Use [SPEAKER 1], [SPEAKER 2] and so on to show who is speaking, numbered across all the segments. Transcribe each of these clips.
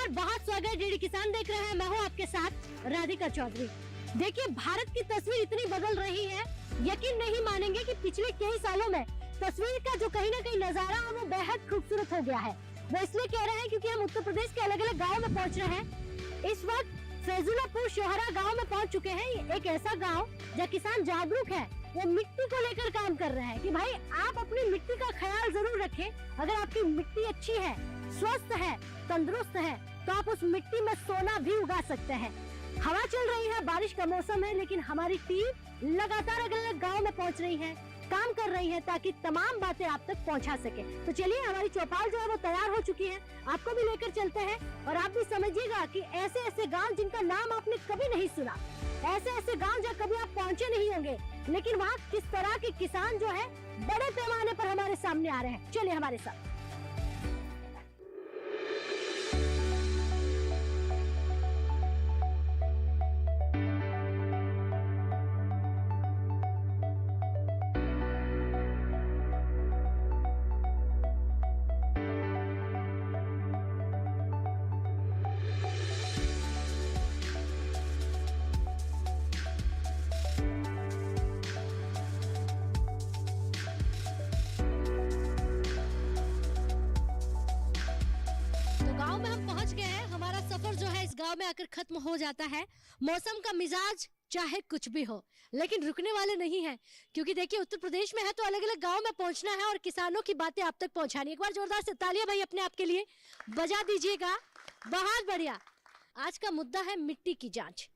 [SPEAKER 1] नमस्कार, बहुत स्वागत। डीडी किसान देख रहे हैं, मैं हूं आपके साथ राधिका चौधरी। देखिए, भारत की तस्वीर इतनी बदल रही है, यकीन नहीं मानेंगे कि पिछले कई सालों में तस्वीर का जो कहीं ना कहीं नजारा है वो बेहद खूबसूरत हो गया है। वो इसलिए कह रहे हैं क्योंकि हम उत्तर प्रदेश के अलग अलग गाँव में पहुँच रहे हैं। इस वक्त फैजुल्लापुर शोहरा गाँव में पहुँच चुके हैं। एक ऐसा गाँव जहाँ किसान जागरूक है, वो मिट्टी को लेकर काम कर रहे हैं कि भाई आप अपनी मिट्टी का ख्याल जरूर रखें। अगर आपकी मिट्टी अच्छी है, स्वस्थ है, तंदुरुस्त है, तो आप उस मिट्टी में सोना भी उगा सकते हैं। हवा चल रही है, बारिश का मौसम है, लेकिन हमारी टीम लगातार अलग अलग गाँव में पहुंच रही है, काम कर रही है ताकि तमाम बातें आप तक पहुंचा सके। तो चलिए, हमारी चौपाल जो है वो तैयार हो चुकी है, आपको भी लेकर चलते हैं और आप भी समझिएगा कि ऐसे ऐसे गाँव जिनका नाम आपने कभी नहीं सुना, ऐसे ऐसे गाँव जहाँ कभी आप पहुँचे नहीं होंगे, लेकिन वहाँ किस तरह के किसान जो है बड़े पैमाने पर हमारे सामने आ रहे हैं। चलिए हमारे साथ। गांव में आकर खत्म हो जाता है। मौसम का मिजाज चाहे कुछ भी हो, लेकिन रुकने वाले नहीं है, क्योंकि देखिए उत्तर प्रदेश में है तो अलग अलग गांव में पहुंचना है और किसानों की बातें आप तक पहुंचानी। एक बार जोरदार से तालियां भाई अपने आप के लिए बजा दीजिएगा। बहुत बढ़िया। आज का मुद्दा है मिट्टी की जांच।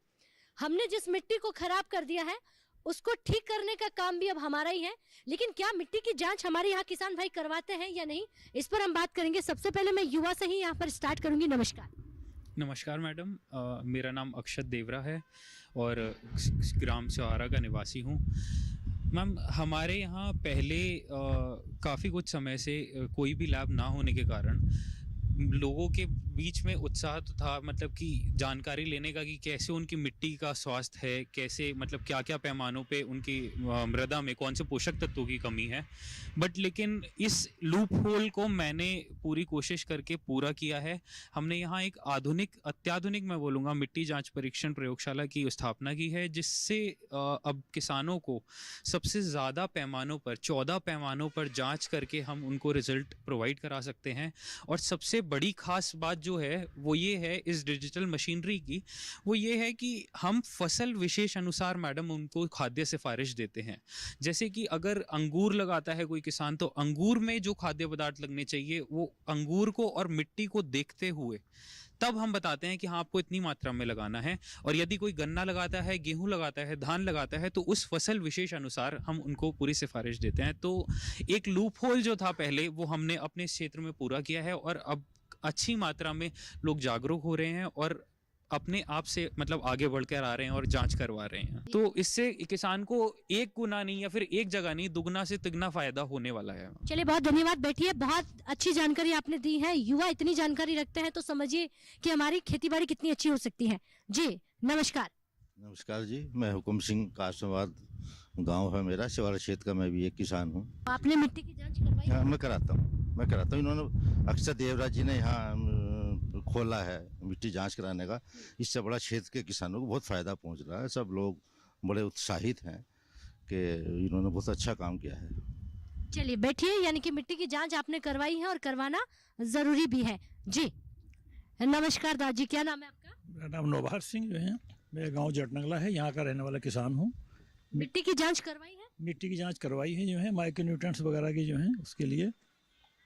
[SPEAKER 1] हमने जिस मिट्टी को खराब कर दिया है उसको ठीक करने का काम भी अब हमारा ही है, लेकिन क्या मिट्टी की जांच हमारे यहाँ किसान भाई करवाते हैं या नहीं, इस पर हम बात करेंगे। सबसे पहले मैं युवा से ही यहाँ पर स्टार्ट करूंगी। नमस्कार।
[SPEAKER 2] नमस्कार मैडम, मेरा नाम अक्षत देवरा है और ग्राम सहारा का निवासी हूँ। मैम, हमारे यहाँ पहले काफ़ी कुछ समय से कोई भी लैब ना होने के कारण लोगों के बीच में उत्साह तो था, मतलब कि जानकारी लेने का कि कैसे उनकी मिट्टी का स्वास्थ्य है, कैसे मतलब क्या क्या पैमानों पे उनकी मृदा में कौन से पोषक तत्वों की कमी है। बट लेकिन इस लूप होल को मैंने पूरी कोशिश करके पूरा किया है। हमने यहाँ एक आधुनिक, अत्याधुनिक मैं बोलूँगा, मिट्टी जांच परीक्षण प्रयोगशाला की स्थापना की है, जिससे अब किसानों को सबसे ज़्यादा पैमानों पर 14 पैमानों पर जाँच करके हम उनको रिजल्ट प्रोवाइड करा सकते हैं। और सबसे बड़ी खास बात जो है वो ये है इस डिजिटल मशीनरी की, वो ये है कि हम फसल विशेष अनुसार मैडम उनको खाद्य सिफारिश देते हैं। जैसे कि अगर अंगूर लगाता है कोई किसान, तो अंगूर में जो खाद्य पदार्थ लगने चाहिए वो अंगूर को और मिट्टी को देखते हुए तब हम बताते हैं कि हाँ आपको इतनी मात्रा में लगाना है। और यदि कोई गन्ना लगाता है, गेहूं लगाता है, धान लगाता है, तो उस फसल विशेष अनुसार हम उनको पूरी सिफारिश देते हैं। तो एक लूप होल जो था पहले, वो हमने अपने क्षेत्र में पूरा किया है और अब अच्छी मात्रा में लोग जागरूक हो रहे हैं और अपने आप से मतलब आगे बढ़कर आ रहे हैं और जांच करवा रहे हैं। तो इससे किसान को एक गुना नहीं या फिर एक जगह नहीं, दुगना से तिगना फायदा होने वाला है।
[SPEAKER 1] चलिए, बहुत धन्यवाद। बैठिए, बहुत अच्छी जानकारी आपने दी है। युवा इतनी जानकारी रखते हैं तो समझिए कि हमारी खेतीबाड़ी कितनी अच्छी हो सकती है। जी नमस्कार।
[SPEAKER 3] नमस्कार जी, मैं हुकुम सिंह, कासवाद गांव है मेरा, शिवाला क्षेत्र का मैं भी एक किसान हूँ।
[SPEAKER 1] आपने मिट्टी की जांच करवाई?
[SPEAKER 3] हाँ, मैं कराता हूँ। इन्होंने अक्षत देवराज जी ने यहाँ खोला है मिट्टी जांच कराने का। इससे बड़ा क्षेत्र के किसानों को बहुत फ़ायदा पहुँच रहा है। सब लोग बड़े उत्साहित हैं कि इन्होंने बहुत अच्छा काम किया है।
[SPEAKER 1] चलिए बैठिए। यानी कि मिट्टी की जांच आपने करवाई है और करवाना ज़रूरी भी है। जी नमस्कार दादी, क्या नाम है आपका?
[SPEAKER 4] मेरा नाम नौबहार सिंह जो है, मेरा गांव जटनगला है, यहाँ का रहने वाला किसान हूँ।
[SPEAKER 1] मिट्टी की जांच करवाई है?
[SPEAKER 4] मिट्टी की जांच करवाई है जो है, माइक्रोन्यूट्रिएंट्स वगैरह की जो है उसके लिए।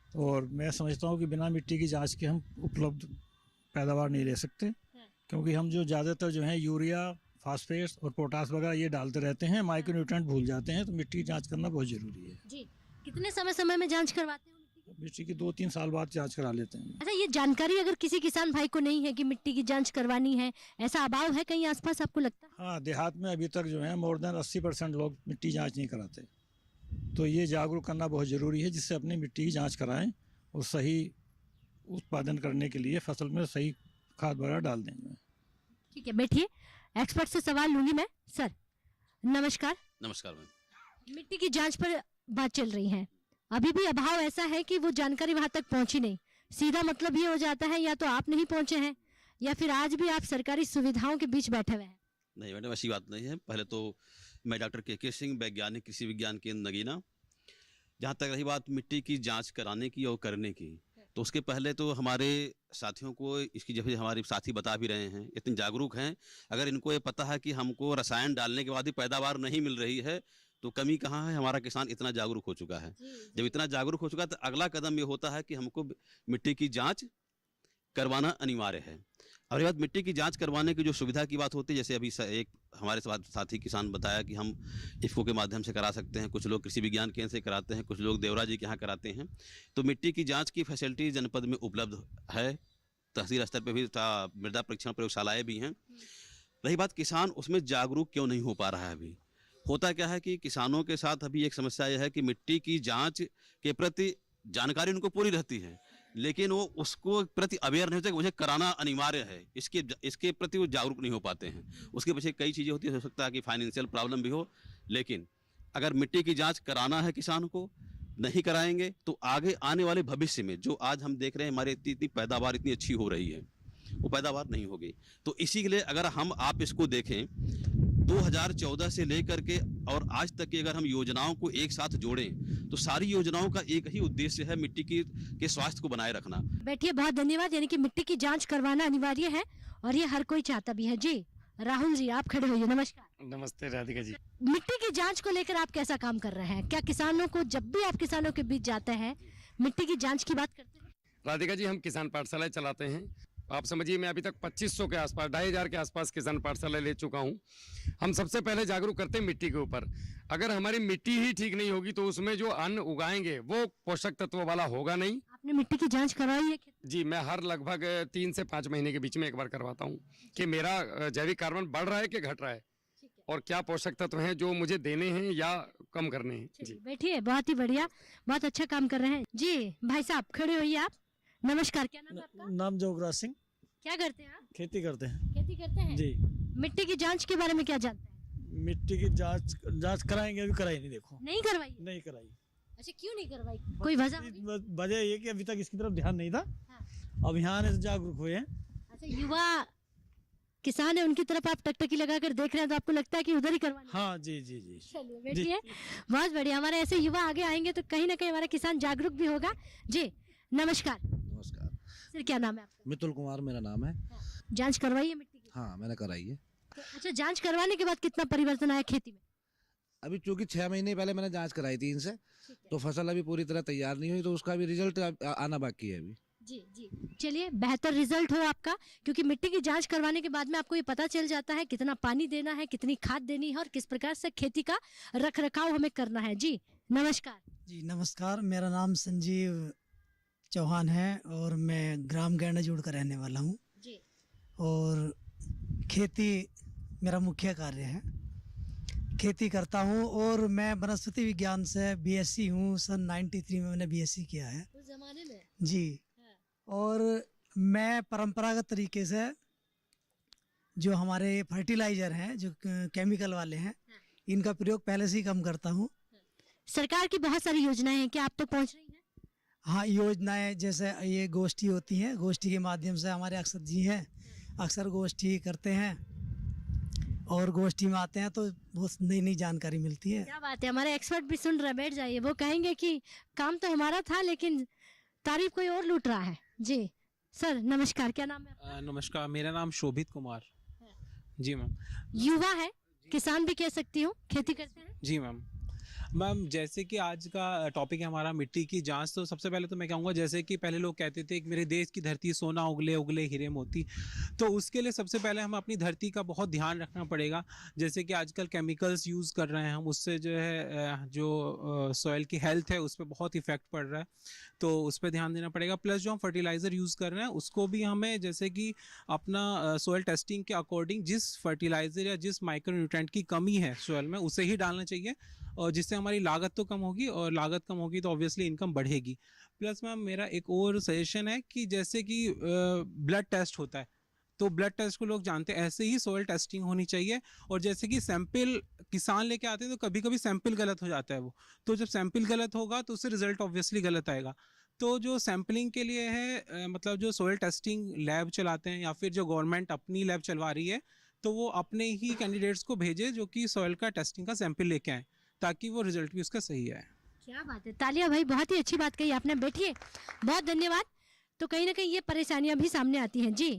[SPEAKER 4] और मैं समझता हूँ कि बिना मिट्टी की जांच के हम उपलब्ध पैदावार नहीं ले सकते, क्योंकि हम जो ज़्यादातर जो है यूरिया, फास्फेट्स और पोटास वगैरह ये डालते रहते हैं, माइक्रोन्यूट्रिएंट भूल जाते हैं। तो मिट्टी की जाँच करना बहुत ज़रूरी है। जी,
[SPEAKER 1] कितने समय में जाँच करवाते हैं?
[SPEAKER 4] मिट्टी की 2-3 साल बाद जांच करा लेते हैं।
[SPEAKER 1] अच्छा, ये जानकारी अगर किसी किसान भाई को नहीं है कि मिट्टी की जांच करवानी है, ऐसा अभाव है कहीं आसपास, आपको लगता है?
[SPEAKER 4] हाँ, देहात में अभी तक जो है मोर देन 80% लोग मिट्टी जांच नहीं कराते। तो ये जागरूक करना बहुत ज़रूरी है, जिससे अपनी मिट्टी की जांच कराएं और सही उत्पादन करने के लिए फसल में सही खाद वगैरह डाल देंगे।
[SPEAKER 1] ठीक है, बैठिए। एक्सपर्ट से सवाल लूंगी मैं। सर नमस्कार।
[SPEAKER 5] नमस्कार मैम।
[SPEAKER 1] मिट्टी की जाँच पर बात चल रही है, अभी भी अभाव ऐसा है कि वो जानकारी वहां तक पहुंची नहीं। सीधा मतलब ये हो जाता है या तो आप नहीं पहुंचे हैं या फिर आज भी आप सरकारी सुविधाओं के बीच बैठे हुए हैं।
[SPEAKER 5] नहीं मैडम, ऐसी बात नहीं है। पहले तो मैं डॉक्टर के सिंह, वैज्ञानिक कृषि विज्ञान केंद्र नगीना। जहाँ तक रही बात मिट्टी की जांच कराने की और करने की, तो उसके पहले तो हमारे साथियों को इसकी, जैसे हमारे साथी बता भी रहे हैं, इतने जागरूक हैं। अगर इनको ये पता है कि हमको रसायन डालने के बाद भी पैदावार नहीं मिल रही है तो कमी कहाँ है। हमारा किसान इतना जागरूक हो चुका है। जब इतना जागरूक हो चुका है तो अगला कदम ये होता है कि हमको मिट्टी की जाँच करवाना अनिवार्य है। और ये बात मिट्टी की जांच करवाने की जो सुविधा की बात होती है, जैसे अभी एक हमारे साथी किसान बताया कि हम इफ़को के माध्यम से करा सकते हैं, कुछ लोग कृषि विज्ञान केंद्र से कराते हैं, कुछ लोग देवरा जी के यहाँ कराते हैं। तो मिट्टी की जांच की फैसिलिटी जनपद में उपलब्ध है। तहसील स्तर पर भी मृदा परीक्षण प्रयोगशालाएँ भी हैं। रही बात किसान उसमें जागरूक क्यों नहीं हो पा रहा है, अभी होता क्या है कि किसानों के साथ अभी एक समस्या यह है कि मिट्टी की जाँच के प्रति जानकारी उनको पूरी रहती है, लेकिन वो उसको प्रति अवेयर नहीं होते कि मुझे कराना अनिवार्य है। इसके प्रति वो जागरूक नहीं हो पाते हैं। उसके पीछे कई चीज़ें होती है, हो सकता है कि फाइनेंशियल प्रॉब्लम भी हो, लेकिन अगर मिट्टी की जांच कराना है किसान को, नहीं कराएंगे तो आगे आने वाले भविष्य में जो आज हम देख रहे हैं हमारी इतनी पैदावार इतनी अच्छी हो रही है, वो पैदावार नहीं होगी। तो इसी के लिए अगर आप इसको देखें 2014 से लेकर के और आज तक की अगर हम योजनाओं को एक साथ जोड़ें तो सारी योजनाओं का एक ही उद्देश्य है, मिट्टी के स्वास्थ्य को बनाए रखना।
[SPEAKER 1] बैठिए, बहुत धन्यवाद। यानी कि मिट्टी की जांच करवाना अनिवार्य है और ये हर कोई चाहता भी है। जी राहुल जी, आप खड़े होइए। नमस्कार।
[SPEAKER 6] नमस्ते राधिका जी।
[SPEAKER 1] मिट्टी की जांच को लेकर आप कैसा काम कर रहे हैं? क्या किसानों को, जब भी आप किसानों के बीच जाते हैं, मिट्टी की जांच की बात करते हैं?
[SPEAKER 6] राधिका जी, हम किसान पाठशालाएं चलाते हैं। आप समझिए मैं अभी तक 2500 के आसपास, 2500 के आसपास किसान पाठशाला ले चुका हूं। हम सबसे पहले जागरूक करते हैं मिट्टी के ऊपर। अगर हमारी मिट्टी ही ठीक नहीं होगी तो उसमें जो अन्न उगाएंगे वो पोषक तत्व वाला होगा नहीं।
[SPEAKER 1] आपने मिट्टी की जांच करवाई है?
[SPEAKER 6] जी, मैं हर लगभग 3 से 5 महीने के बीच में एक बार करवाता हूँ कि मेरा जैविक कार्बन बढ़ रहा है कि घट रहा है और क्या पोषक तत्व हैं जो मुझे देने हैं या कम करने हैं। जी
[SPEAKER 1] बैठिए, बहुत ही बढ़िया, बहुत अच्छा काम कर रहे हैं। जी भाई साहब, खड़े होइए आप। नमस्कार, क्या नाम है आपका?
[SPEAKER 4] नाम जोगराज सिंह।
[SPEAKER 1] क्या करते हैं आप?
[SPEAKER 4] खेती करते हैं।
[SPEAKER 1] खेती करते हैं
[SPEAKER 4] जी।
[SPEAKER 1] मिट्टी की जांच के बारे में क्या जानते हैं?
[SPEAKER 4] मिट्टी की जांच कराएंगे, अभी कराई नहीं। देखो,
[SPEAKER 1] नहीं करवाई?
[SPEAKER 4] नहीं कराई।
[SPEAKER 1] अच्छा, क्यों नहीं करवाई? कोई वजह होगी?
[SPEAKER 4] वजह ये कि अभी तक इसकी तरफ ध्यान नहीं था।
[SPEAKER 1] हाँ।
[SPEAKER 4] अब यहाँ आने से जागरूक हुए हैं।
[SPEAKER 1] अच्छा, युवा किसान है, उनकी तरफ आप टकटकी लगाकर देख रहे हैं तो आपको लगता है कि उधर ही करवाना?
[SPEAKER 4] हाँ जी जी जी।
[SPEAKER 1] चलिए बैठिए, बहुत बढ़िया। हमारे ऐसे युवा आगे आएंगे तो कहीं ना कहीं हमारा किसान जागरूक भी होगा। जी नमस्कार।
[SPEAKER 7] नमस्कार
[SPEAKER 1] सर, क्या नाम है आपका?
[SPEAKER 7] मितुल कुमार मेरा नाम है।
[SPEAKER 1] जांच करवाई है मिट्टी की?
[SPEAKER 7] हाँ, मैंने कराई है।
[SPEAKER 1] तो अच्छा, जांच करवाने के बाद कितना परिवर्तन आया खेती में?
[SPEAKER 7] अभी चूंकि 6 महीने पहले मैंने जांच कराई थी इनसे, तो फसल अभी पूरी तरह तैयार नहीं हुई, तो उसका भी रिजल्ट आना बाकी है अभी।
[SPEAKER 1] जी जी, चलिए, बेहतर रिजल्ट हो आपका, क्योंकि मिट्टी की जांच करवाने के बाद में आपको ये पता चल जाता है कितना पानी देना है, कितनी खाद देनी है और किस प्रकार से खेती का रख रखाव हमें करना है। जी नमस्कार।
[SPEAKER 8] जी नमस्कार, मेरा नाम संजीव चौहान है और मैं ग्राम गैंडाजोड़ का रहने वाला हूँ।
[SPEAKER 1] जी। और
[SPEAKER 8] खेती मेरा मुख्य कार्य है। खेती करता हूँ और मैं वनस्पति विज्ञान से बीएससी हूँ। सन 93 में मैंने बीएससी किया है।
[SPEAKER 1] उस जमाने में?
[SPEAKER 8] जी। और मैं परंपरागत तरीके से जो हमारे फर्टिलाइजर हैं, जो केमिकल वाले हैं, इनका प्रयोग पहले से ही कम करता हूँ।
[SPEAKER 1] सरकार की बहुत सारी योजनाएं हैं, क्या आप तक पहुँच रही हैं?
[SPEAKER 8] हाँ, योजनाएं जैसे ये गोष्ठी होती हैं, गोष्ठी के माध्यम से हमारे अक्षत जी हैं, अक्सर गोष्ठी करते हैं और गोष्ठी में आते हैं तो बहुत नई नई जानकारी मिलती है।
[SPEAKER 1] क्या बात है, हमारे एक्सपर्ट भी सुन रहे, बैठ जाइए। वो कहेंगे कि काम तो हमारा था लेकिन तारीफ कोई और लूट रहा है। जी सर नमस्कार, क्या नाम है आपका?
[SPEAKER 9] नमस्कार, मेरा नाम शोभित कुमार। जी मैम।
[SPEAKER 1] युवा है, किसान भी कह सकती हूँ, खेती करते हैं?
[SPEAKER 9] जी मैम। मैम, जैसे कि आज का टॉपिक है हमारा मिट्टी की जांच, तो सबसे पहले तो मैं कहूँगा, जैसे कि पहले लोग कहते थे कि मेरे देश की धरती सोना उगले उगले हीरे मोती, तो उसके लिए सबसे पहले हम अपनी धरती का बहुत ध्यान रखना पड़ेगा। जैसे कि आजकल केमिकल्स यूज़ कर रहे हैं हम, उससे जो है जो सॉइल की हेल्थ है उस पर बहुत इफेक्ट पड़ रहा है, तो उस पर ध्यान देना पड़ेगा। प्लस जो हम फर्टिलाइज़र यूज़ कर रहे हैं उसको भी हमें जैसे कि अपना सॉइल टेस्टिंग के अकॉर्डिंग जिस फर्टिलाइज़र या जिस माइक्रोन्यूट्रेंट की कमी है सॉइल में उसे ही डालना चाहिए, और जिससे हमारी लागत तो कम होगी, और लागत कम होगी तो ऑब्वियसली इनकम बढ़ेगी। प्लस मैम मेरा एक और सजेशन है कि जैसे कि ब्लड टेस्ट होता है, तो ब्लड टेस्ट को लोग जानते हैं, ऐसे ही सॉइल टेस्टिंग होनी चाहिए। और जैसे कि सैंपल किसान लेके आते हैं तो कभी कभी सैंपल गलत हो जाता है वो, तो जब सैंपल गलत होगा तो उससे रिजल्ट ऑब्वियसली गलत आएगा। तो जो सैम्पलिंग के लिए है मतलब जो सोयल टेस्टिंग लैब चलाते हैं या फिर जो गवर्नमेंट अपनी लैब चलवा रही है, तो वो अपने ही कैंडिडेट्स को भेजे जो कि सॉइल का टेस्टिंग का सैंपल लेके आए, ताकि वो रिजल्ट भी उसका सही आए।
[SPEAKER 1] क्या बात है, तालियां भाई, बहुत ही अच्छी बात कही आपने। बैठिए, बहुत धन्यवाद। तो कहीं ना कहीं ये परेशानियां भी सामने आती हैं। जी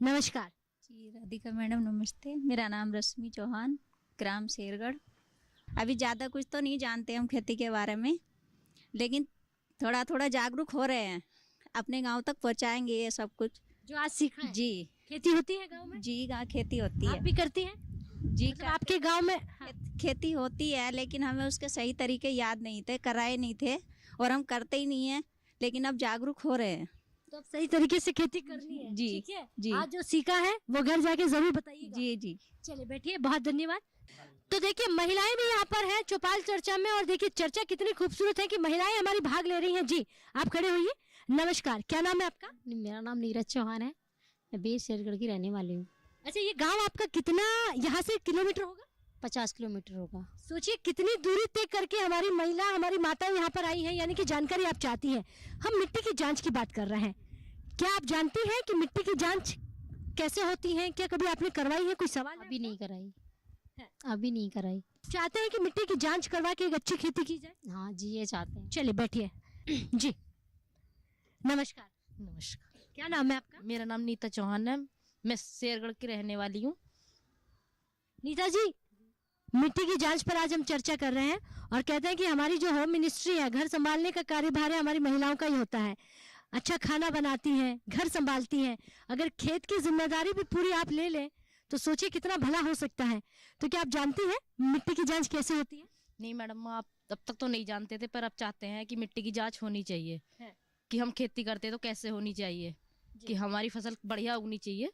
[SPEAKER 1] नमस्कार।
[SPEAKER 10] जी राधिका मैडम नमस्ते, मेरा नाम रश्मि चौहान, ग्राम शेरगढ़। अभी ज़्यादा कुछ तो नहीं जानते हम खेती के बारे में, लेकिन थोड़ा थोड़ा जागरूक हो रहे हैं, अपने गांव तक पहुंचाएंगे ये सब कुछ
[SPEAKER 1] जो आज सीखा है।
[SPEAKER 10] जी।
[SPEAKER 1] खेती होती है गांव में?
[SPEAKER 10] जी गाँव खेती होती
[SPEAKER 1] आप
[SPEAKER 10] है
[SPEAKER 1] भी करती हैं?
[SPEAKER 10] जी।
[SPEAKER 1] मतलब आपके गांव में? हाँ।
[SPEAKER 10] खेती होती है, लेकिन हमें उसके सही तरीके याद नहीं थे, कराए नहीं थे, और हम करते ही नहीं है, लेकिन अब जागरूक हो रहे हैं।
[SPEAKER 1] तो अब सही तरीके से खेती करनी है।
[SPEAKER 10] जी,
[SPEAKER 1] ठीक है
[SPEAKER 10] जी।
[SPEAKER 1] आज जो सीखा है वो घर जाके जरूर बताइएगा।
[SPEAKER 10] जी जी।
[SPEAKER 1] चलिए बैठिए, बहुत धन्यवाद। तो देखिए महिलाएं भी यहाँ पर है चौपाल चर्चा में, और देखिए चर्चा कितनी खूबसूरत है कि महिलाएं हमारी भाग ले रही हैं। जी आप खड़े होइए। नमस्कार, क्या नाम है आपका?
[SPEAKER 11] मेरा नाम नीरज चौहान है, मैं बीर शेरगढ़ की रहने वाली हूँ।
[SPEAKER 1] अच्छा, ये गांव आपका कितना यहाँ से किलोमीटर होगा?
[SPEAKER 11] 50 किलोमीटर होगा।
[SPEAKER 1] सोचिए कितनी दूरी तय करके हमारी महिला, हमारी माता यहाँ पर आई है, यानी कि जानकारी आप चाहती हैं। हम मिट्टी की जांच की बात कर रहे हैं। क्या आप जानती हैं कि मिट्टी की जांच कैसे होती है? क्या कभी आपने करवाई है? कोई सवाल है?
[SPEAKER 11] अभी नहीं कराई, अभी नहीं कराई।
[SPEAKER 1] चाहते हैं कि मिट्टी की जांच करवा के एक अच्छी खेती की जाए?
[SPEAKER 11] हाँ जी, ये चाहते हैं।
[SPEAKER 1] चलिए बैठिए। जी नमस्कार।
[SPEAKER 11] नमस्कार,
[SPEAKER 1] क्या नाम है आपका?
[SPEAKER 11] मेरा नाम नीता चौहान है, मैं शेरगढ़ की रहने वाली हूँ।
[SPEAKER 1] नीता जी, मिट्टी की जांच पर आज हम चर्चा कर रहे हैं और कहते हैं कि हमारी जो होम मिनिस्ट्री है, घर संभालने का कार्यभार है हमारी महिलाओं का ही होता है। अच्छा खाना बनाती हैं, घर संभालती हैं, अगर खेत की जिम्मेदारी भी पूरी आप ले लें तो सोचिए कितना भला हो सकता है। तो क्या आप जानती हैं मिट्टी की जांच कैसे होती है?
[SPEAKER 11] नहीं मैडम, आप अब तक तो नहीं जानते थे, पर अब चाहते हैं कि मिट्टी की जांच होनी चाहिए, कि हम खेती करते तो कैसे होनी चाहिए, कि हमारी फसल बढ़िया उगनी चाहिए,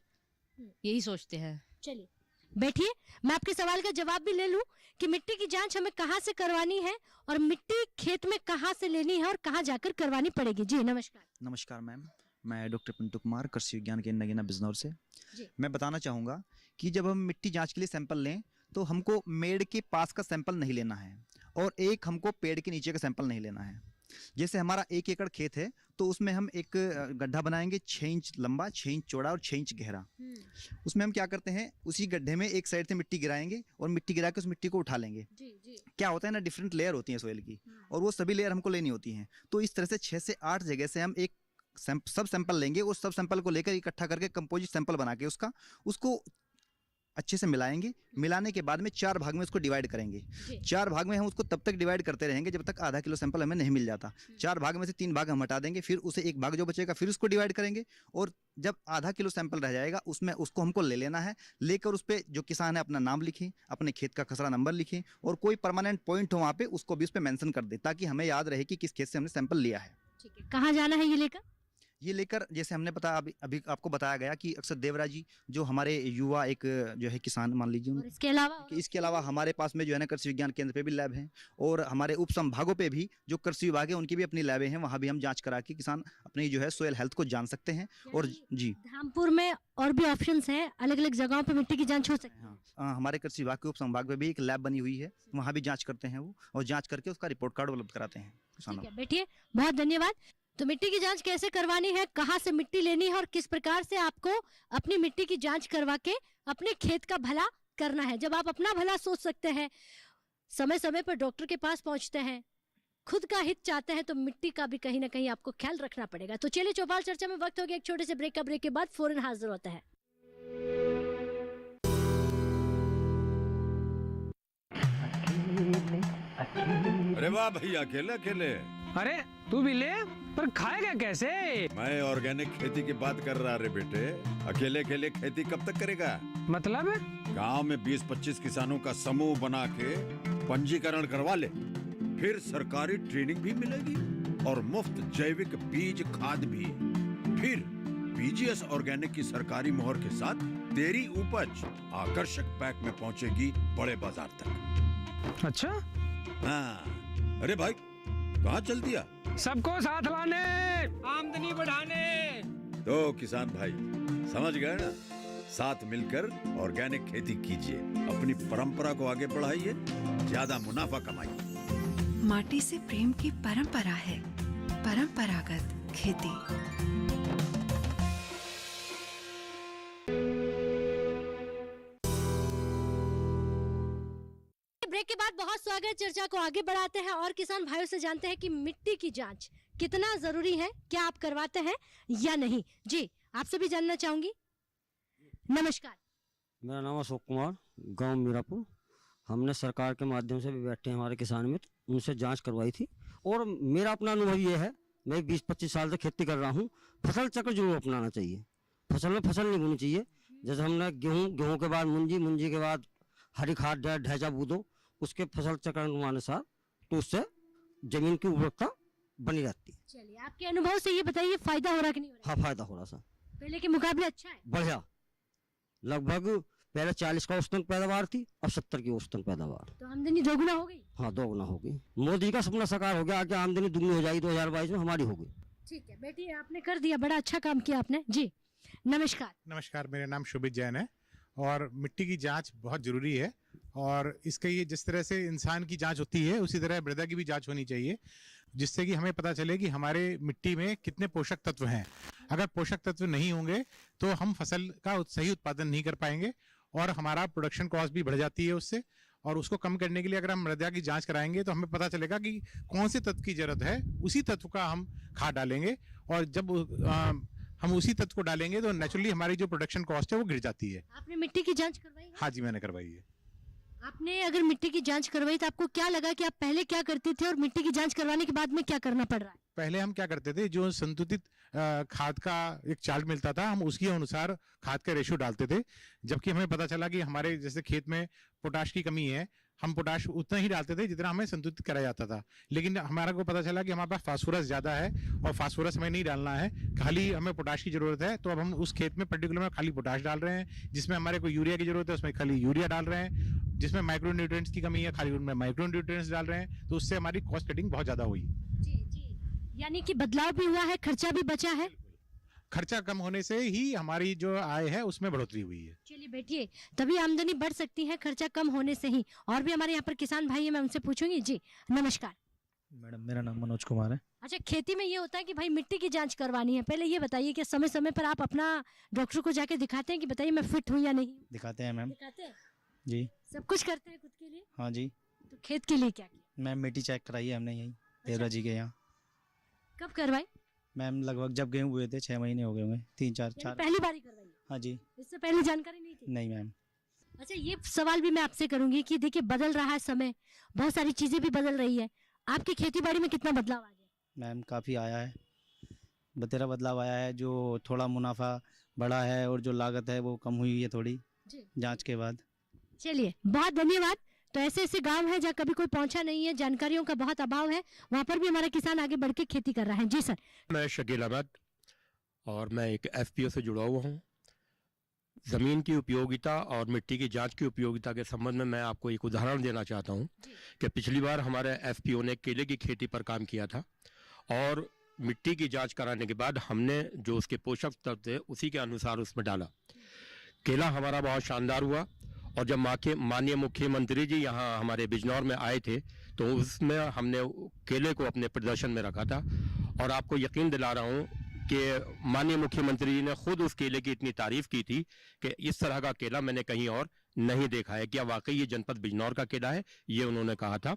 [SPEAKER 11] यही सोचते हैं।
[SPEAKER 1] चलिए बैठिए, मैं आपके सवाल का जवाब भी ले लूं कि मिट्टी की जांच हमें कहाँ से करवानी है और मिट्टी खेत में कहाँ से लेनी है और कहाँ जाकर करवानी पड़ेगी। जी नमस्कार।
[SPEAKER 12] नमस्कार मैम, मैं डॉक्टर पिंटू कुमार, कृषि विज्ञान केंद्र नगीना बिजनौर से। मैं बताना चाहूँगा कि जब हम मिट्टी जांच के लिए सैंपल लें तो हमको मेड़ के पास का सैंपल नहीं लेना है और एक हमको पेड़ के नीचे का सैंपल नहीं लेना है। जैसे हमारा 1 एकड़ खेत है तो उसमें हम एक गड्ढा बनाएंगे 6 इंच लंबा, 6 इंच चौड़ा और 6 इंच गहरा। उसमें हम क्या करते हैं, उसी गड्ढे में एक साइड से मिट्टी गिराएंगे और मिट्टी गिरा के उस मिट्टी को उठा लेंगे। क्या होता है ना, डिफरेंट लेयर होती है सोइल की और वो सभी लेयर हमको लेनी होती हैं। तो इस तरह से 6 से 8 जगह से हम एक सब सैंपल लेंगे, उस सब सैंपल को लेकर इकट्ठा करके कंपोजिट सैंपल बना के उसको अच्छे से मिलाएंगे। मिलाने के बाद में 4 भाग में उसको डिवाइड करेंगे। 4 भाग में हम उसको तब तक डिवाइड करते रहेंगे जब तक आधा किलो सैंपल हमें नहीं मिल जाता। 4 भाग में से 3 भाग हम हटा देंगे, फिर उसे 1 भाग जो बचेगा फिर उसको डिवाइड करेंगे, और जब आधा किलो सैंपल रह जाएगा उसमें उसको हमको ले लेना है। लेकर उस पर जो किसान है अपना नाम लिखें, अपने खेत का खसरा नंबर लिखें और कोई परमानेंट पॉइंट हो वहाँ पे उसको भी उस पर मेंशन कर दे, ताकि हमें याद रहे कि किस खेत से हमने सैंपल लिया है।
[SPEAKER 1] कहाँ जाना है ये लेकर?
[SPEAKER 12] जैसे हमने बताया, अभी आपको बताया गया कि अक्षत देवरा जी जो हमारे युवा एक जो है किसान मान लीजिए, इसके अलावा हमारे पास में जो है ना कृषि विज्ञान केंद्र पे भी लैब हैं और हमारे उप संभागों पे भी जो कृषि विभाग है उनकी भी अपनी लैबें हैं, वहाँ भी हम जांच करा के किसान अपनी जो है सोयल हेल्थ को जान सकते हैं। और जी
[SPEAKER 1] धामपुर में और भी ऑप्शंस हैं, अलग अलग जगहों पे मिट्टी की जांच हो सकती है।
[SPEAKER 12] हाँ, हमारे कृषि विभाग के उप संभाग में भी एक लैब बनी हुई है, वहाँ भी जाँच करते हैं वो, और जाँच करके उसका रिपोर्ट कार्ड उपलब्ध कराते हैं किसानों को।
[SPEAKER 1] बैठिए, बहुत धन्यवाद। तो मिट्टी की जांच कैसे करवानी है, कहाँ से मिट्टी लेनी है और किस प्रकार से आपको अपनी मिट्टी की जांच करवा के अपने खेत का भला करना है। जब आप अपना भला सोच सकते हैं, समय समय पर डॉक्टर के पास पहुंचते हैं, खुद का हित चाहते हैं, तो मिट्टी का भी कहीं ना कहीं आपको ख्याल रखना पड़ेगा। तो चलिए चौपाल चर्चा में वक्त हो गया एक छोटे से ब्रेक का। ब्रेक के बाद फौरन हाजिर होता है।
[SPEAKER 13] अरे वाह भैया, अकेले अकेले।
[SPEAKER 14] अरे तू भी ले, पर खाएगा कैसे?
[SPEAKER 13] मैं ऑर्गेनिक खेती की बात कर रहा रे बेटे। अकेले अकेले खेती कब तक करेगा?
[SPEAKER 14] मतलब
[SPEAKER 13] गांव में 20-25 किसानों का समूह बना के पंजीकरण करवा ले, फिर सरकारी ट्रेनिंग भी मिलेगी और मुफ्त जैविक बीज खाद भी। फिर बीजीएस ऑर्गेनिक की सरकारी मोहर के साथ तेरी उपज आकर्षक पैक में पहुंचेगी बड़े बाजार तक।
[SPEAKER 14] अच्छा?
[SPEAKER 13] हाँ। अरे भाई कहाँ चल दिया?
[SPEAKER 14] सबको साथ लाने, आमदनी बढ़ाने।
[SPEAKER 13] तो किसान भाई समझ गए ना, साथ मिलकर ऑर्गेनिक खेती कीजिए, अपनी परंपरा को आगे बढ़ाइए, ज्यादा मुनाफा कमाइए।
[SPEAKER 15] माटी से प्रेम की परंपरा है, परंपरागत खेती।
[SPEAKER 1] ब्रेक के बाद बहुत स्वागत। चर्चा को आगे बढ़ाते हैं और किसान भाइयों से जानते हैं कि मिट्टी की जांच कितना जरूरी है, क्या आप करवाते हैं या नहीं। जी, आपसे भी जानना चाहूंगी। नमस्कार।
[SPEAKER 16] मेरा नाम अशोक कुमार, गांव मीरापुर। हमने सरकार के माध्यम से भी बैठे हैं हमारे किसान मित्र, उनसे जांच करवाई थी। और मेरा अपना अनुभव ये है, मैं 20-25 साल से खेती कर रहा हूँ, फसल चक्र जरूर अपनाना चाहिए। फसल में फसल नहीं बोनी चाहिए। जैसे हमने गेहूँ के बाद मुंजी के बाद हरी खाद ढैचा बूदो, उसके फसल चक्र अनुसार, तो उससे जमीन की उर्वरकता बनी रहती है।
[SPEAKER 1] चलिए, आपके अनुभव से ये बताइए फायदा हो रहा कि नहीं हो रहा?
[SPEAKER 16] हाँ, फायदा हो रहा सर,
[SPEAKER 1] पहले के मुकाबले अच्छा है।
[SPEAKER 16] बढ़िया। लगभग पहले 40 का औसतन पैदावार थी, अब 70 की औसतन पैदावार।
[SPEAKER 1] तो आमदनी दोगुना हो गई।
[SPEAKER 16] हाँ, दोगुना हो गई। मोदी का सपना साकार हो गया, आगे आमदनी दुगनी हो जाएगी। 2022 में हमारी हो गई।
[SPEAKER 1] ठीक है बेटी, आपने कर दिया, बड़ा अच्छा काम किया आपने। जी नमस्कार।
[SPEAKER 17] नमस्कार, मेरा नाम शोभित जैन है और मिट्टी की जांच बहुत ज़रूरी है। और इसके ये जिस तरह से इंसान की जांच होती है उसी तरह मृदा की भी जांच होनी चाहिए, जिससे कि हमें पता चले कि हमारे मिट्टी में कितने पोषक तत्व हैं। अगर पोषक तत्व नहीं होंगे तो हम फसल का सही उत्पादन नहीं कर पाएंगे और हमारा प्रोडक्शन कॉस्ट भी बढ़ जाती है उससे। और उसको कम करने के लिए अगर हम मृदा की जांच कराएंगे तो हमें पता चलेगा कि कौन से तत्व की जरूरत है, उसी तत्व का हम खाद डालेंगे। और जब हम उसी तत्व को डालेंगे तो नेचुरली हमारी जो प्रोडक्शन कॉस्ट है वो गिर जाती है।
[SPEAKER 1] आपने मिट्टी की जांच करवाई?
[SPEAKER 17] हाँ जी, मैंने करवाई है।
[SPEAKER 1] आपने अगर मिट्टी की जांच करवाई तो आपको क्या लगा कि आप पहले क्या करते थे और मिट्टी की जांच करवाने के बाद में क्या करना पड़ रहा है?
[SPEAKER 17] पहले हम क्या करते थे, जो संतुलित खाद का एक चार्ट मिलता था, हम उसके अनुसार खाद का रेशियो डालते थे। जबकि हमें पता चला कि हमारे जैसे खेत में पोटाश की कमी है, हम पोटाश उतना ही डालते थे जितना हमें संतुलित कराया जाता था। लेकिन हमारा को पता चला कि हमारे पास फास्फोरस ज़्यादा है और फास्फोरस हमें नहीं डालना है, खाली हमें पोटाश की ज़रूरत है। तो अब हम उस खेत में पर्टिकुलर में खाली पोटाश डाल रहे हैं। जिसमें हमारे को यूरिया की ज़रूरत है उसमें खाली यूरिया डाल रहे हैं। जिसमें माइक्रो न्यूट्रिएंट्स की कमी है खाली उनमें माइक्रो न्यूट्रिएंट्स डाल रहे हैं। तो उससे हमारी कॉस्ट कटिंग बहुत ज़्यादा हुई।
[SPEAKER 1] यानी कि बदलाव भी हुआ है, खर्चा भी बचा है।
[SPEAKER 17] खर्चा कम होने से ही हमारी जो आय है उसमें बढ़ोतरी हुई है।
[SPEAKER 1] चलिए बैठिए, तभी आमदनी बढ़ सकती है, खर्चा कम होने से ही। और भी हमारे यहाँ पर किसान भाई है, मैं उनसे पूछूंगी। जी नमस्कार।
[SPEAKER 18] मैडम, मेरा नाम मनोज कुमार है।
[SPEAKER 1] अच्छा, खेती में ये होता है कि भाई मिट्टी की जांच करवानी है। पहले ये बताइए कि समय समय पर आप अपना डॉक्टर को जाके दिखाते हैं कि बताइए मैं फिट हूँ या नहीं?
[SPEAKER 18] दिखाते हैं मैम।
[SPEAKER 1] दिखाते हैं
[SPEAKER 18] जी,
[SPEAKER 1] सब कुछ करते हैं खुद के लिए।
[SPEAKER 18] हाँ जी।
[SPEAKER 1] तो खेत के लिए क्या किया?
[SPEAKER 18] मैम, मिट्टी चेक कराई है हमने यहीं देवरा जी के यहाँ।
[SPEAKER 1] कब करवाई?
[SPEAKER 18] मैम, लगभग जब गेहूँ हुए थे 6 महीने हो गए होंगे, 3-4।
[SPEAKER 1] पहली बार ही करवाई?
[SPEAKER 18] हाँ जी।
[SPEAKER 1] इससे पहले जानकारी नहीं थी?
[SPEAKER 18] नहीं मैम।
[SPEAKER 1] अच्छा, ये सवाल भी मैं आपसे करूंगी कि देखिए बदल रहा है समय, बहुत सारी चीजें भी बदल रही है। आपकी खेती बाड़ी में कितना बदलाव आ गया?
[SPEAKER 18] मैम, काफ़ी आया है, बतेरा बदलाव आया है। जो थोड़ा मुनाफा बढ़ा है और जो लागत है वो कम हुई है थोड़ी जांच के बाद।
[SPEAKER 1] चलिए, बहुत धन्यवाद। तो ऐसे ऐसे गांव है जहाँ कभी कोई पहुंचा नहीं है, जानकारियों का बहुत अभाव है, वहाँ पर भी हमारा किसान आगे बढ़ के खेती कर रहा है। जी सर।
[SPEAKER 19] मैं शकील अहमद और मैं एक FPO से जुड़ा हुआ हूँ। ज़मीन की उपयोगिता और मिट्टी की जांच की उपयोगिता के संबंध में मैं आपको एक उदाहरण देना चाहता हूँ कि पिछली बार हमारे FPO ने केले की खेती पर काम किया था और मिट्टी की जांच कराने के बाद हमने जो उसके पोषक तत्व थे उसी के अनुसार उसमें डाला। केला हमारा बहुत शानदार हुआ। और जब माननीय मुख्यमंत्री जी यहाँ हमारे बिजनौर में आए थे तो उसमें हमने केले को अपने प्रदर्शन में रखा था। और आपको यकीन दिला रहा हूँ कि माननीय मुख्यमंत्री जी ने खुद उस केले की इतनी तारीफ की थी कि इस तरह का केला मैंने कहीं और नहीं देखा है। क्या वाकई ये जनपद बिजनौर का केला है, ये उन्होंने कहा था।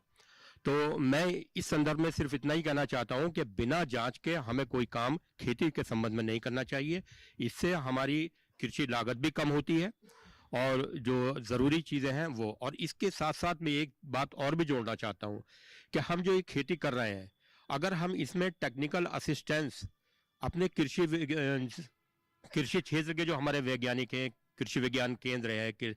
[SPEAKER 19] तो मैं इस संदर्भ में सिर्फ इतना ही कहना चाहता हूँ कि बिना जांच के हमें कोई काम खेती के संबंध में नहीं करना चाहिए। इससे हमारी कृषि लागत भी कम होती है और जो ज़रूरी चीज़ें हैं वो। और इसके साथ साथ मैं एक बात और भी जोड़ना चाहता हूँ कि हम जो ये खेती कर रहे हैं, अगर हम इसमें टेक्निकल असिस्टेंस अपने कृषि क्षेत्र के जो हमारे वैज्ञानिक हैं, कृषि विज्ञान केंद्र है कि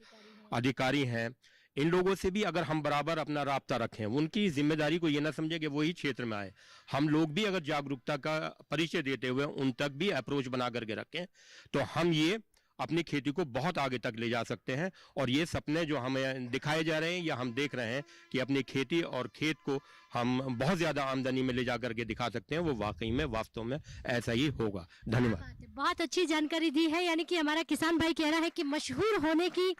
[SPEAKER 19] अधिकारी हैं, इन लोगों से भी अगर हम बराबर अपना राब्ता रखें, उनकी जिम्मेदारी को ये ना समझे कि वही क्षेत्र में आए, हम लोग भी अगर जागरूकता का परिचय देते हुए उन तक भी अप्रोच बना करके रखें तो हम ये अपनी खेती को बहुत आगे तक ले जा सकते हैं। और ये सपने जो हमें दिखाए जा रहे हैं या हम देख रहे हैं कि अपनी खेती और खेत को हम बहुत ज़्यादा आमदनी में ले जा करके दिखा सकते हैं, वो वाकई में वास्तव में ऐसा ही होगा। धन्यवाद।
[SPEAKER 1] बहुत अच्छी जानकारी दी है। यानी कि हमारा किसान भाई कह रहा है कि मशहूर होने की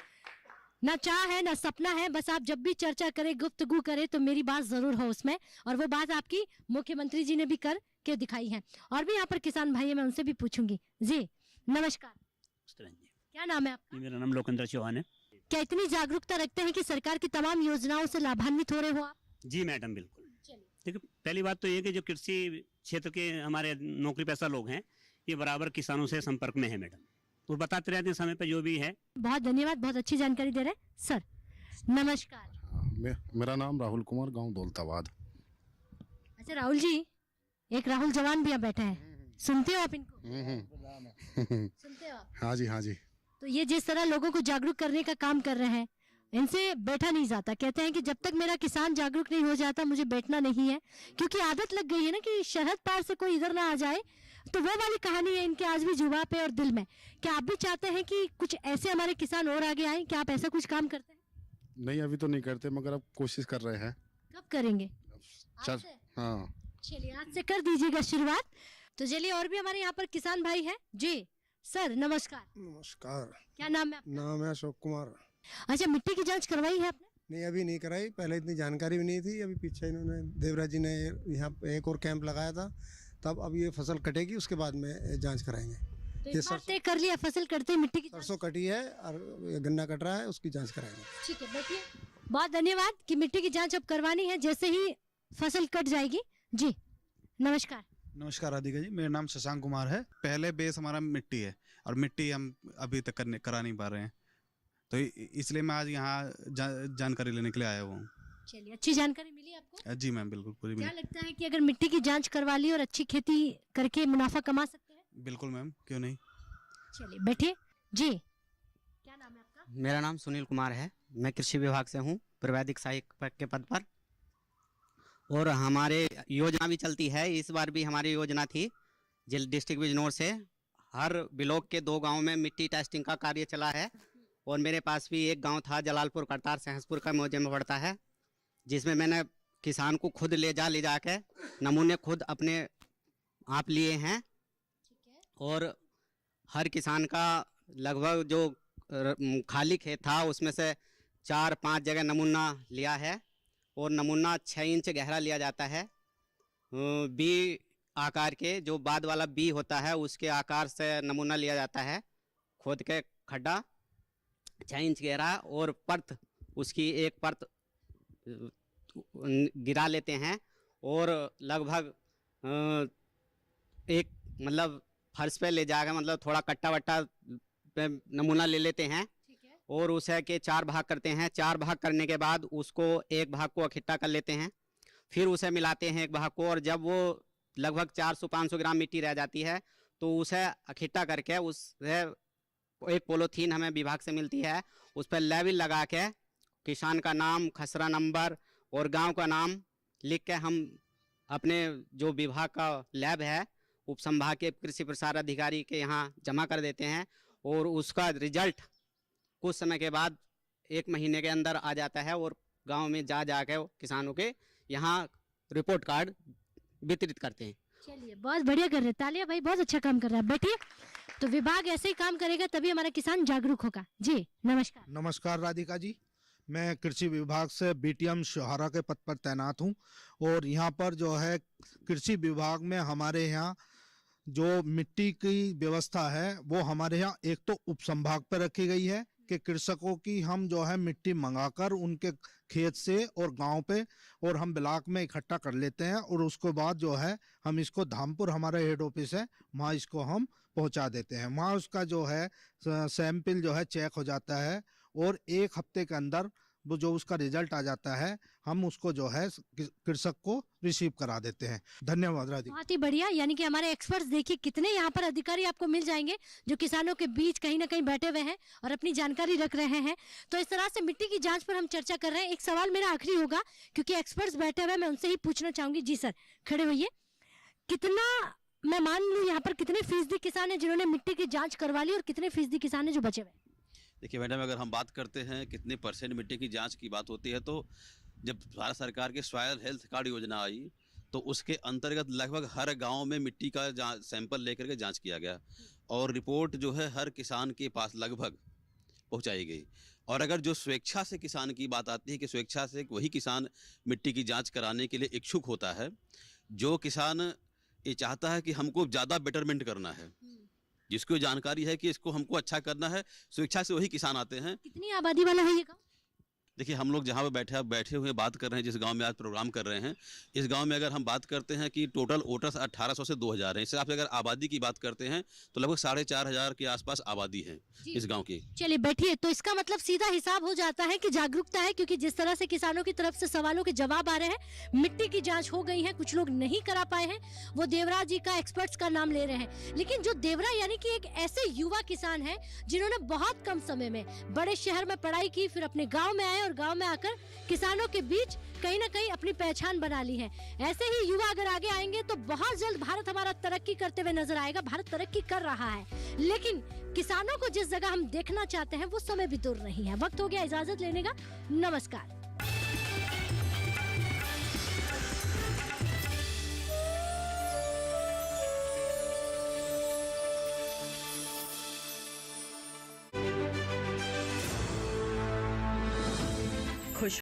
[SPEAKER 1] ना चाह है ना सपना है, बस आप जब भी चर्चा करें, गुफ्तगू करें तो मेरी बात जरूर हो उसमें। और वो बात आपकी मुख्यमंत्री जी ने भी कर के दिखाई है। और भी यहाँ पर किसान भाई है, मैं उनसे भी पूछूंगी। जी नमस्कार, क्या नाम है आपका?
[SPEAKER 15] मेरा नाम लोकेंद्र चौहान है।
[SPEAKER 1] क्या इतनी जागरूकता रखते हैं कि सरकार की तमाम योजनाओं से लाभान्वित हो रहे हो आप?
[SPEAKER 15] जी मैडम बिल्कुल। देखिए पहली बात तो ये कि जो कृषि क्षेत्र के हमारे नौकरी पेशा लोग हैं ये बराबर किसानों से संपर्क में है मैडम, वो बताते रहते हैं समय पर जो भी है।
[SPEAKER 1] बहुत धन्यवाद, बहुत अच्छी जानकारी दे रहे हैं सर। नमस्कार,
[SPEAKER 20] मेरा नाम राहुल कुमार, गांव दौलताबाद।
[SPEAKER 1] अच्छा राहुल जी, एक राहुल जवान भी यहाँ बैठा है, सुनते हो आप इनको? सुनते हो आप?
[SPEAKER 20] हाँ जी हाँ जी।
[SPEAKER 1] तो ये जिस तरह लोगों को जागरूक करने का काम कर रहे हैं, इनसे बैठा नहीं जाता। कहते हैं कि जब तक मेरा किसान जागरूक नहीं हो जाता मुझे बैठना नहीं है, क्योंकि आदत लग गई है ना कि सरहद पार से कोई इधर ना आ जाए। तो वो वाली कहानी है इनके आज भी जुबान पे और दिल में। क्या आप भी चाहते हैं कि कुछ ऐसे हमारे किसान और आगे आए? क्या आप ऐसा कुछ काम करते हैं?
[SPEAKER 20] नहीं अभी तो नहीं करते, मगर अब कोशिश कर रहे हैं।
[SPEAKER 1] कब करेंगे?
[SPEAKER 20] चल हाँ
[SPEAKER 1] चलिए आज से कर दीजिएगा शुरुआत। तो चलिए और भी हमारे यहाँ पर किसान भाई हैं। जी सर नमस्कार।
[SPEAKER 21] नमस्कार।
[SPEAKER 1] क्या नाम है आपका?
[SPEAKER 21] नाम है अशोक कुमार।
[SPEAKER 1] अच्छा मिट्टी की जांच करवाई है आपने?
[SPEAKER 21] नहीं अभी नहीं कराई, पहले इतनी जानकारी भी नहीं थी। अभी पीछे इन्होंने देवराज जी ने यहाँ पे एक और कैंप लगाया था, तब अब ये फसल कटेगी उसके बाद में जांच कराएंगे।
[SPEAKER 1] तो इस बार तय कर लिया फसल करते ही मिट्टी की
[SPEAKER 21] सरसों कटी है और गन्ना कट रहा है, उसकी जांच कराएंगे।
[SPEAKER 1] ठीक है बैठिए। बहुत धन्यवाद कि मिट्टी की जांच अब करवानी है जैसे ही फसल कट जाएगी। जी नमस्कार।
[SPEAKER 22] नमस्कार राधिका जी, मेरा नाम शशांक कुमार है। पहले बेस हमारा मिट्टी है और मिट्टी हम अभी तक करा नहीं पा रहे हैं, तो इसलिए मैं आज यहाँ जानकारी लेने के लिए आया हुआ हूँ।
[SPEAKER 1] चलिए अच्छी जानकारी मिली आपको?
[SPEAKER 22] जी मैम बिल्कुल पूरी मिली।
[SPEAKER 1] क्या लगता है कि अगर मिट्टी की जांच करवा ली और अच्छी खेती करके मुनाफा कमा सकते हैं?
[SPEAKER 22] बिल्कुल मैम, क्यों नहीं।
[SPEAKER 1] चलिए बैठिए। जी क्या नाम है आपका?
[SPEAKER 23] मेरा नाम सुनील कुमार है, मैं कृषि विभाग से हूँ, प्रवैधिक सहायक के पद पर। और हमारे योजना भी चलती है, इस बार भी हमारी योजना थी जिला डिस्ट्रिक्ट बिजनौर से हर ब्लॉक के 2 गांव में मिट्टी टेस्टिंग का कार्य चला है। और मेरे पास भी एक गांव था जलालपुर करतार सहसपुर का मौजे में पड़ता है, जिसमें मैंने किसान को खुद ले जा के नमूने खुद अपने आप लिए हैं। और हर किसान का लगभग जो खाली खेत था उसमें से 4-5 जगह नमूना लिया है। और नमूना 6 इंच गहरा लिया जाता है, बी आकार के, जो बाद वाला बी होता है उसके आकार से नमूना लिया जाता है। खोद के खड्डा 6 इंच गहरा और परत उसकी एक परत गिरा लेते हैं। और लगभग एक मतलब फर्श पे ले जाकर मतलब थोड़ा कट्टा वट्टा पे नमूना ले लेते हैं और उसे के 4 भाग करते हैं। 4 भाग करने के बाद उसको एक भाग को इकट्ठा कर लेते हैं, फिर उसे मिलाते हैं एक भाग को। और जब वो लगभग 400-500 ग्राम मिट्टी रह जाती है तो उसे इकट्ठा करके उसे एक पॉलीथीन हमें विभाग से मिलती है, उस पर लेबल लगा के किसान का नाम, खसरा नंबर और गांव का नाम लिख के हम अपने जो विभाग का लैब है उप संभाग के कृषि प्रसार अधिकारी के यहाँ जमा कर देते हैं। और उसका रिजल्ट कुछ समय के बाद 1 महीने के अंदर आ जाता है और गांव में जा के किसानों के यहाँ रिपोर्ट कार्ड वितरित करते हैं।
[SPEAKER 1] चलिए बहुत बढ़िया कर रहे हैं, तालियां भाई, बहुत अच्छा काम कर रहा है। बैठिए। तो विभाग ऐसे ही काम करेगा तभी हमारा किसान जागरूक होगा। जी नमस्कार।
[SPEAKER 24] नमस्कार राधिका जी, मैं कृषि विभाग से बीटीएम शोहारा के पद पर तैनात हूं। और यहाँ पर जो है कृषि विभाग में हमारे यहाँ जो मिट्टी की व्यवस्था है वो हमारे यहाँ एक तो उप संभाग पर रखी गई है कि कृषकों की हम जो है मिट्टी मंगाकर उनके खेत से और गांव पे और हम ब्लॉक में इकट्ठा कर लेते हैं। और उसके बाद जो है हम इसको धामपुर हमारा हेड ऑफिस है, वहाँ इसको हम पहुंचा देते हैं। वहाँ उसका जो है सैंपल जो है चेक हो जाता है और 1 हफ्ते के अंदर वो जो उसका रिजल्ट आ जाता है हम उसको जो है कृषक को रिसीव करा देते हैं। धन्यवाद राधिका।
[SPEAKER 1] बहुत ही बढ़िया, यानी कि हमारे एक्सपर्ट्स देखिए कितने यहाँ पर अधिकारी आपको मिल जाएंगे जो किसानों के बीच कहीं ना कहीं बैठे हुए हैं और अपनी जानकारी रख रहे हैं। तो इस तरह से मिट्टी की जांच पर हम चर्चा कर रहे हैं। एक सवाल मेरा आखिरी होगा क्योंकि एक्सपर्ट्स बैठे हुए, मैं उनसे ही पूछना चाहूंगी। जी सर खड़े होइए। कितना मैं मान लूँ यहाँ पर कितने फीसदी किसान है जिन्होंने मिट्टी की जाँच करवा ली और कितने फीसदी किसान है जो बचे हुए?
[SPEAKER 5] देखिए मैडम, अगर हम बात करते हैं कितने % मिट्टी की जांच की बात होती है तो जब भारत सरकार की सॉयल हेल्थ कार्ड योजना आई तो उसके अंतर्गत लगभग हर गांव में मिट्टी का सैंपल लेकर के जांच किया गया और रिपोर्ट जो है हर किसान के पास लगभग पहुंचाई गई। और अगर जो स्वेच्छा से किसान की बात आती है कि स्वेच्छा से वही किसान मिट्टी की जाँच कराने के लिए इच्छुक होता है, जो किसान ये चाहता है कि हमको ज़्यादा बेटरमेंट करना है। जिसको जानकारी है कि इसको हमको अच्छा करना है, स्वेच्छा से वही किसान आते हैं।
[SPEAKER 1] कितनी आबादी वाला है ये गाँव?
[SPEAKER 5] देखिए, हम लोग जहाँ पे बैठे हुए बात कर रहे हैं, जिस गांव में आज प्रोग्राम कर रहे हैं, इस गांव में अगर हम बात करते हैं कि टोटल वोटर्स 1800 से 2000 हैं। इससे आप अगर आबादी की बात करते हैं तो लगभग 4500 के आसपास आबादी है इस गांव की।
[SPEAKER 1] चलिए बैठिए। तो इसका मतलब सीधा हिसाब हो जाता है कि जागरूकता है, क्योंकि जिस तरह से किसानों की तरफ से सवालों के जवाब आ रहे हैं, मिट्टी की जांच हो गई है, कुछ लोग नहीं करा पाए हैं, वो देवराज जी का एक्सपर्ट्स का नाम ले रहे हैं। लेकिन जो देवरा यानी कि एक ऐसे युवा किसान है जिन्होंने बहुत कम समय में बड़े शहर में पढ़ाई की, फिर अपने गाँव में आए और गाँव में आकर किसानों के बीच कहीं ना कहीं अपनी पहचान बना ली है। ऐसे ही युवा अगर आगे आएंगे तो बहुत जल्द भारत हमारा तरक्की करते हुए नजर आएगा। भारत तरक्की कर रहा है, लेकिन किसानों को जिस जगह हम देखना चाहते हैं वो समय भी दूर नहीं है। वक्त हो गया इजाजत लेने का। नमस्कार।